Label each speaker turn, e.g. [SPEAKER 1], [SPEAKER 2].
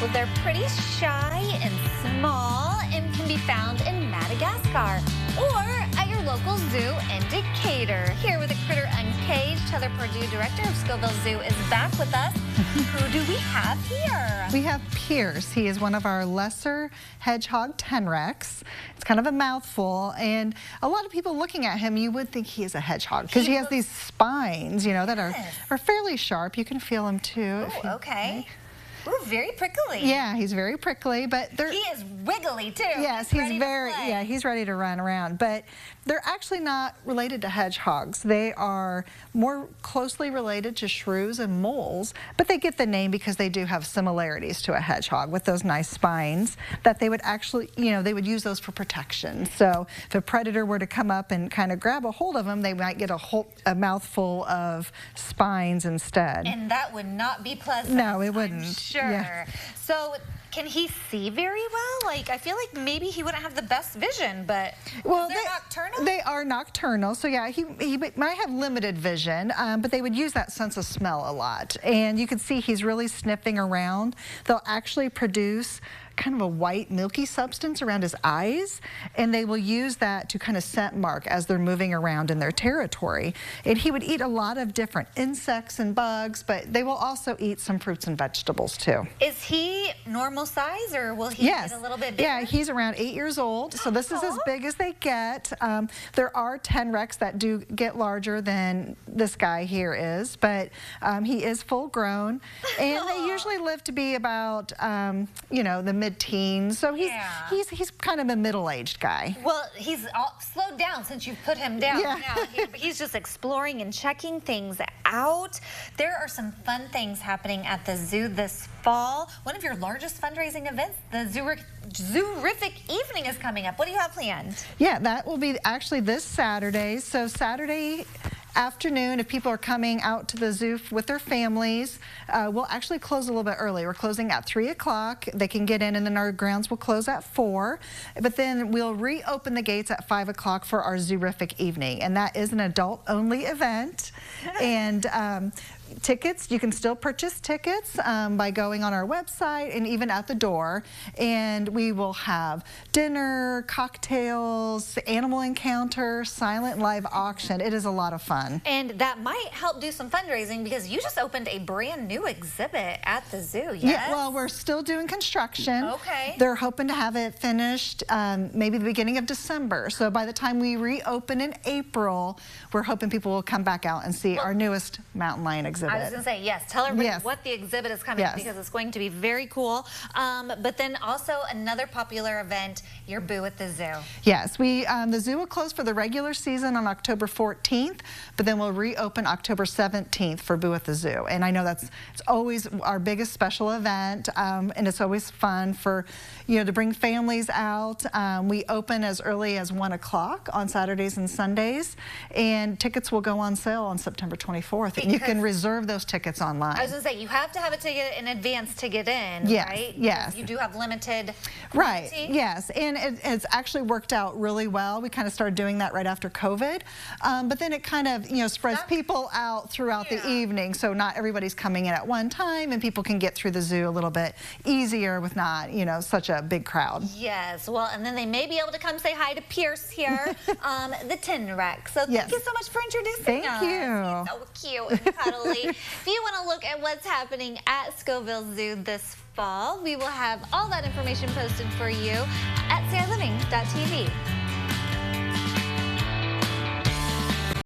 [SPEAKER 1] Well, they're pretty shy and small and can be found in Madagascar or at your local zoo in Decatur. Here with the critter Uncaged, Heather Purdue, director of Scovill Zoo, is back with us. Who do we have here?
[SPEAKER 2] We have Pierce. He is one of our lesser hedgehog Tenrecs. It's kind of a mouthful, and a lot of people looking at him, you would think he is a hedgehog because he has these spines, you know, that are fairly sharp. You can feel him too.
[SPEAKER 1] Oh, okay. Ooh, very prickly.
[SPEAKER 2] Yeah, he's very prickly, but
[SPEAKER 1] he is wiggly too.
[SPEAKER 2] Yes, he's ready to run around. But they're actually not related to hedgehogs. They are more closely related to shrews and moles, but they get the name because they do have similarities to a hedgehog with those nice spines that they would actually, you know, they would use those for protection. So if a predator were to come up and kind of grab a hold of them, they might get a mouthful of spines instead.
[SPEAKER 1] And that would not be pleasant.
[SPEAKER 2] No, it wouldn't.
[SPEAKER 1] Sure.
[SPEAKER 2] Yeah.
[SPEAKER 1] So can he see very well? Like, I feel like maybe he wouldn't have the best vision, but
[SPEAKER 2] well,
[SPEAKER 1] they're nocturnal?
[SPEAKER 2] They are nocturnal, so yeah, he might have limited vision, but they would use that sense of smell a lot. And you can see he's really sniffing around. They'll actually produce kind of a white milky substance around his eyes, and they will use that to kind of scent mark as they're moving around in their territory. And he would eat a lot of different insects and bugs, but they will also eat some fruits and vegetables too.
[SPEAKER 1] Is he normal size, or will he get a little bit bigger?
[SPEAKER 2] Yeah, he's around 8 years old, so this is as big as they get. There are Tenrecs that do get larger than this guy here is, but he is full grown, and they usually live to be about, you know, the mid-teens, so he's kind of a middle-aged guy.
[SPEAKER 1] Well, he's slowed down since you've put him down.
[SPEAKER 2] Yeah.
[SPEAKER 1] Now he's just exploring and checking things out. There are some fun things happening at the zoo this fall. One of your largest fundraising events, the Zoorific Evening, is coming up. What do you have planned?
[SPEAKER 2] Yeah, that will be actually this Saturday. So Saturday afternoon, if people are coming out to the zoo with their families, we'll actually close a little bit early. We're closing at 3 o'clock. They can get in, and then our grounds will close at 4. But then we'll reopen the gates at 5 o'clock for our Zoorific Evening, and that is an adult-only event. And tickets, you can still purchase tickets by going on our website and even at the door. And we will have dinner, cocktails, animal encounter, silent live auction. It is a lot of fun.
[SPEAKER 1] And that might help do some fundraising because you just opened a brand new exhibit at the zoo, yes?
[SPEAKER 2] Yeah, well, we're still doing construction.
[SPEAKER 1] Okay.
[SPEAKER 2] They're hoping to have it finished maybe the beginning of December. So by the time we reopen in April, we're hoping people will come back out and see our newest mountain lion exhibit.
[SPEAKER 1] I was going to say, yes, tell everybody what the exhibit is coming because it's going to be very cool. But then also another popular event, your Boo at the Zoo.
[SPEAKER 2] Yes, the zoo will close for the regular season on October 14th, but then we'll reopen October 17th for Boo at the Zoo. And I know it's always our biggest special event, and it's always fun for, you know, to bring families out. We open as early as 1 o'clock on Saturdays and Sundays, and tickets will go on sale on September 24th. And you can reserve those tickets online.
[SPEAKER 1] I was going to say, you have to have a ticket in advance to get in, right?
[SPEAKER 2] Yes.
[SPEAKER 1] You do have limited
[SPEAKER 2] capacity. Yes, and it's actually worked out really well. We kind of started doing that right after COVID, but then it kind of, you know, spreads people out throughout the evening, so not everybody's coming in at one time, and people can get through the zoo a little bit easier with not, you know, such a big crowd.
[SPEAKER 1] Yes, well, and then they may be able to come say hi to Pierce here, the Tenrec. So thank you so much for introducing us.
[SPEAKER 2] Thank you.
[SPEAKER 1] He's so cute and cuddly. If you want to look at what's happening at Scovill Zoo this fall, we will have all that information posted for you at ciLiving.tv.